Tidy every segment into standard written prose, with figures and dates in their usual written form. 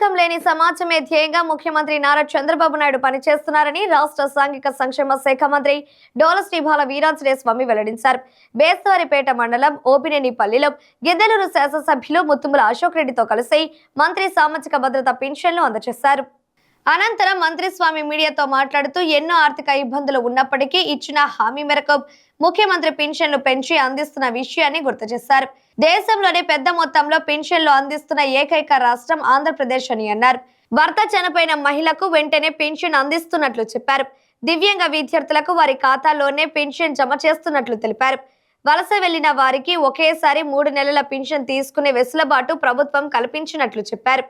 పేదరికం లేని సమాజమే ధ్యేయంగా ముఖ్యమంత్రి నారా చంద్రబాబు నాయుడు పనిచేస్తున్నారని రాష్ట్ర సాంఘిక సంక్షేమ శాఖ మంత్రి డోల శ్రీబాల వీరాంజనేయ స్వామి వెల్లడించారు. బేస్తవారిపేట మండలం ఓపినేనిపల్లిలో గిద్దలూరు శాసనసభ్యులు ముత్తుముల అశోక్ రెడ్డితో కలిసి మంత్రి సామాజిక భద్రత పెన్షన్లు అందజేశారు. అనంతరం మంత్రి స్వామి మీడియాతో మాట్లాడుతూ ఎన్నో ఆర్థిక ఇబ్బందులు ఉన్నప్పటికీ ఇచ్చిన హామీ మేరకు ముఖ్యమంత్రి పెన్షన్లు పెంచి అందిస్తున్న విషయాన్ని గుర్తు చేశారు. దేశంలోనే పెద్ద మొత్తంలో పెన్షన్లు అందిస్తున్న ఏకైక రాష్ట్రం ఆంధ్రప్రదేశ్ అని అన్నారు. భర్త చనిపోయిన మహిళకు వెంటనే పెన్షన్ అందిస్తున్నట్లు చెప్పారు. దివ్యాంగ విద్యార్థులకు వారి ఖాతాలోనే పెన్షన్ జమ చేస్తున్నట్లు తెలిపారు. వలస వెళ్లిన వారికి ఒకేసారి 3 నెలల పెన్షన్ తీసుకునే వెసులుబాటు ప్రభుత్వం కల్పించినట్లు చెప్పారు.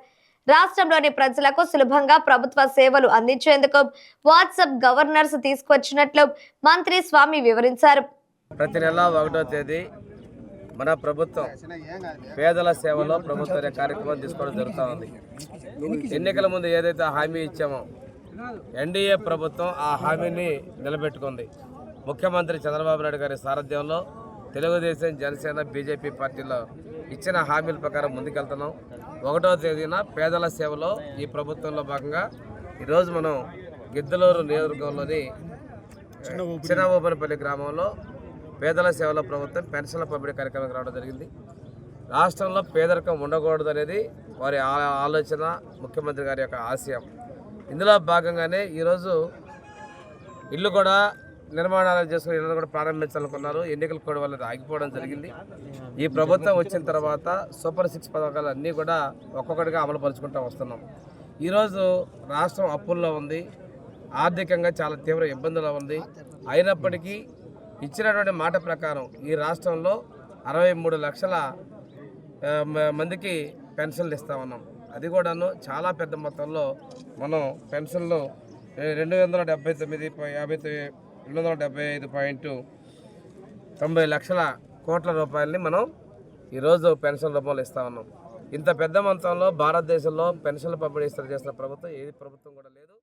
రాష్ట్రంలోని ప్రజలకు సులభంగా ప్రభుత్వ సేవలు అందించేందుకు వాట్సాప్ గవర్నర్స్ తీసుకొచ్చినట్లు మంత్రి స్వామి వివరించారు. ప్రతి నెల 1వ తేదీ మన ప్రభుత్వం పేదల సేవలో ప్రభుత్వ కార్యక్రమం తీసుకోవడం జరుగుతూ ఉంది. ఎన్నికల ముందు ఏదైతే హామీ ఇచ్చామో ఎన్డీఏ ప్రభుత్వం ఆ హామీని నిలబెట్టుకుంది. ముఖ్యమంత్రి చంద్రబాబు నాయుడు గారి సారథ్యంలో తెలుగుదేశం, జనసేన, బీజేపీ పార్టీలో ఇచ్చిన హామీల ప్రకారం ముందుకెళ్తున్నాం. 1వ తేదీన పేదల సేవలో ఈ ప్రభుత్వంలో భాగంగా ఈరోజు మనం గిద్దలూరు నియోజకవర్గంలోని చిన్న ఓపెనపల్లి గ్రామంలో పేదల సేవలో ప్రభుత్వం పెన్షన్ల పంపిణీ కార్యక్రమం రావడం జరిగింది. రాష్ట్రంలో పేదరికం ఉండకూడదు అనేది వారి ఆలోచన, ముఖ్యమంత్రి గారి యొక్క ఆశయం. ఇందులో భాగంగానే ఈరోజు ఇల్లు కూడా నిర్మాణాలు చేసుకుని ఇళ్ళు కూడా ప్రారంభించాలనుకున్నారు. ఎన్నికల కోడ్ వల్ల ఆగిపోవడం జరిగింది. ఈ ప్రభుత్వం వచ్చిన తర్వాత సూపర్ 6 పథకాలు అన్నీ కూడా ఒక్కొక్కటిగా అమలు పరుచుకుంటూ వస్తున్నాం. ఈరోజు రాష్ట్రం అప్పుల్లో ఉంది, ఆర్థికంగా చాలా తీవ్ర ఇబ్బందులు ఉంది. అయినప్పటికీ ఇచ్చినటువంటి మాట ప్రకారం ఈ రాష్ట్రంలో 63 లక్షల మందికి పెన్షన్లు ఇస్తా ఉన్నాం. అది కూడాను చాలా పెద్ద మొత్తంలో మనం పెన్షన్లు 275.90 లక్షల కోట్ల రూపాయలని మనం ఈరోజు పెన్షన్ రూపంలో ఇస్తా ఉన్నాం. ఇంత పెద్ద మొత్తంలో భారతదేశంలో పెన్షన్లు పంపిణీ చేసిన ప్రభుత్వం ఏది ప్రభుత్వం కూడా లేదు.